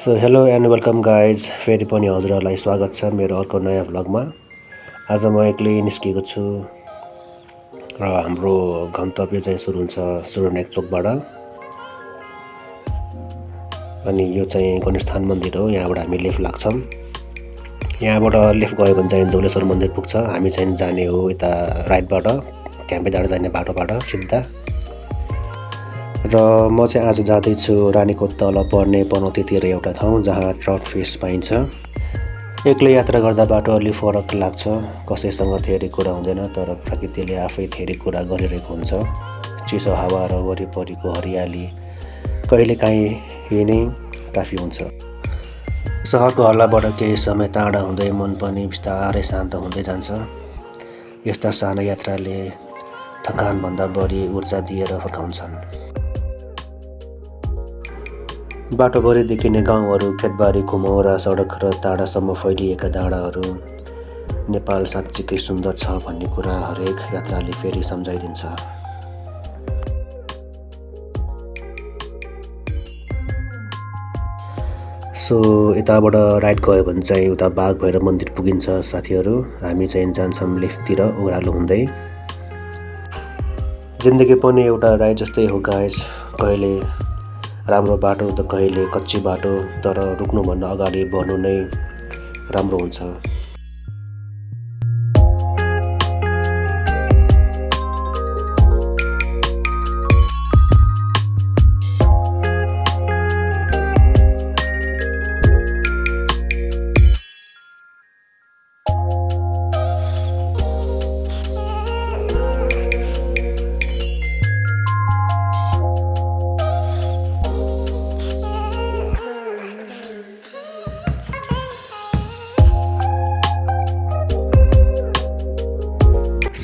So hello and welcome guys, फेरि पनि हजुरहरूलाई स्वागत छ मेरो अर्को नयाँ भ्लगमा। आज म एक्लै निस्किएको छु र हाम्रो गन्तव्य चाहिँ सुरु हुन्छ सुरनेक चोकबाट। अनि यो चाहिँ गणेशस्थान मन्दिर हो, यहाँबाट हामी लेफ्ट लाग्छौँ। यहाँबाट लेफ्ट गयो भने चाहिँ धौलेश्वर मन्दिर पुग्छ। हामी चाहिँ जाने हो यता राइटबाट क्याम्पे डाँडा जाने बाटोबाट सिधा। र म चाहिँ आज जाँदैछु रानीको तल पर्ने पनौतीतिर एउटा ठाउँ जहाँ ट्राउट फिस पाइन्छ। एक्लै यात्रा गर्दा बाटो अलि फरक लाग्छ, कसैसँग धेरै कुरा हुँदैन, तर प्रकृतिले आफै धेरै कुरा गरिरहेको हुन्छ। चिसो हावा र वरिपरिको हरियाली कहिलेकाहीँ यही नै काफी हुन्छ। सहरको हल्लाबाट केही समय टाढा हुँदै मन पनि बिस्तारै शान्त हुँदै जान्छ। यस्ता साना यात्राले थकानभन्दा बढी ऊर्जा दिएर फर्काउँछन्। बाटोभरि देखिने गाउँहरू, खेतबारी, घुमौरा सडक र टाढासम्म फैलिएका डाँडाहरू नेपाल साँच्चीकै सुन्दर छ भन्ने कुरा हरेक यात्राले फेरि सम्झाइदिन्छ। सो यताबाट राइट गयो भने चाहिँ उता बाघ भैरव मन्दिर पुगिन्छ साथीहरू। हामी चाहिँ जान्छौँ लेफ्टतिर ओह्रालो हुँदै। जिन्दगी पनि एउटा राइड जस्तै हो गाइस, कहिले राम्रो बाटो त कहिले कच्ची बाटो, तर रुक्नुभन्दा अगाडि बढ्नु नै राम्रो हुन्छ।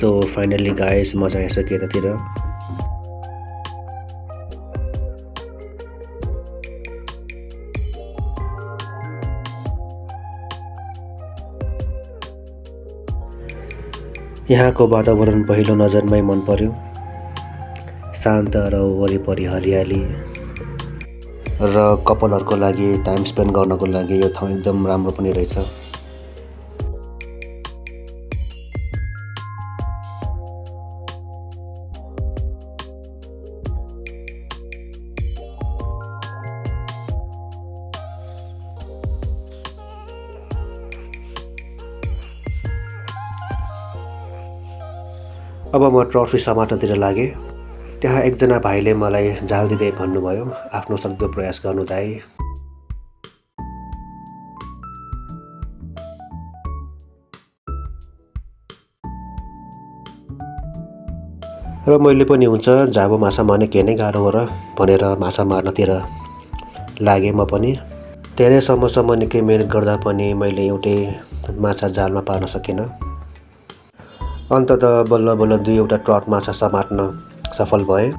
सो फाइनली गाइस मजा आइसक्यो यतातिर। यहाँको वातावरण पहिलो नजरमै मन पर्यो। शान्त र वरिपरि हरियाली र कपलहरूको लागि टाइम स्पेन्ड गर्नको लागि यो ठाउँ एकदम राम्रो पनि रहेछ। अब म ट्रफी समात्नतिर लागेँ। त्यहाँ एकजना भाइले मलाई जाल दिँदै भन्नुभयो, आफ्नो सक्दो प्रयास गर्नु दाइ। र मैले पनि हुन्छ जाबो माछा मार्ने के नै गाह्रो हो र भनेर माछा मार्नतिर लागेँ म पनि। धेरै समयसम्म निकै मिहिनेत गर्दा पनि मैले एउटै माछा जालमा पार्न सकिनँ। अन्ततः बल्ल बल्ल 2वटा ट्राउट माछा समात्न सफल भए।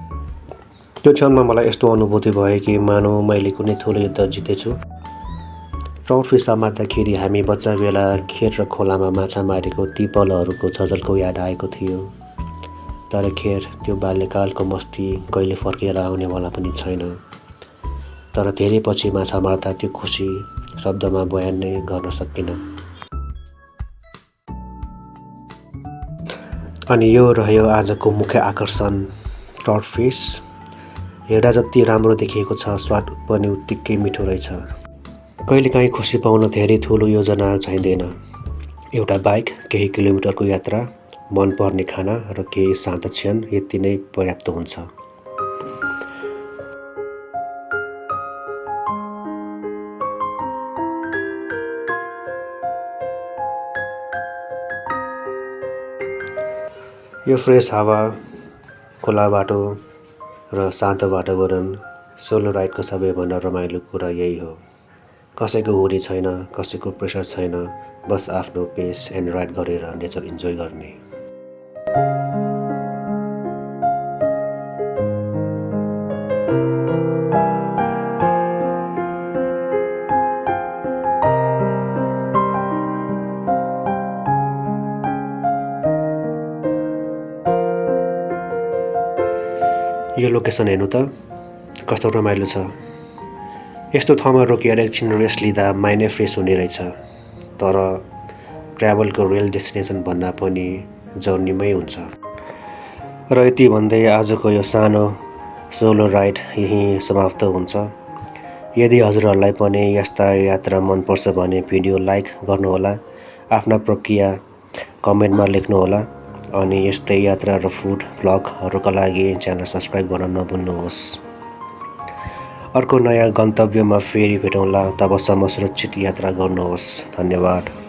त्यो क्षणमा मलाई यस्तो अनुभूति भयो कि मानौ मैले कुनै ठुलो युद्ध जितेछु। ट्राउट फिस समात्दाखेरि हामी बच्चा बेला खेत र खोलामा माछा मारेको ती पलहरूको झलको याद आएको थियो। तर खेर त्यो बाल्यकालको मस्ती कहिले फर्केर आउनेवाला पनि छैन। तर धेरै पछि माछा मार्दा त्यो खुसी शब्दमा बयान नै गर्न सकिनँ। अनि यो रह्यो आजको मुख्य आकर्षण, ट्राउट फिस। हेर्दा जति राम्रो देखिएको छ, स्वाद पनि उत्तिकै मिठो रहेछ। कहिलेकाहीँ खुसी पाउन धेरै ठुलो योजना चाहिँदैन। एउटा बाइक, केही किलोमिटरको यात्रा, मनपर्ने खाना र केही शान्त क्षण, यति नै पर्याप्त हुन्छ। यो फ्रेस हावा, खुला बाटो र शान्त वातावरण सोलो राइडको सबैभन्दा रमाइलो कुरा यही हो। कसैको हुरी छैन, कसैको प्रेसर छैन, बस आफ्नो पेस एन्ड राइड गरेर नेचर इन्जोय गर्ने। यो लोकेसन हेर्नु त कस्तो रमाइलो छ। यस्तो ठाउँमा रोकेर एकछिन रेस्ट लिँदा माइन्ड नै फ्रेस हुने रहेछ। तर ट्राभलको रियल डेस्टिनेसन भन्दा पनि जर्नीमै हुन्छ। र यति भन्दै आजको यो सानो सोलो राइड यहीँ समाप्त हुन्छ। यदि हजुरहरूलाई पनि यस्ता यात्रा मनपर्छ भने भिडियो लाइक गर्नुहोला, आफ्ना प्रक्रिया कमेन्टमा लेख्नुहोला अनि यस्तै यात्रा र फुड भ्लगहरूका लागि च्यानल सब्सक्राइब गर्न नभुल्नुहोस्। अर्को नयाँ गन्तव्यमा फेरि भेटौँला, तबसम्म सुरक्षित यात्रा गर्नुहोस्। धन्यवाद।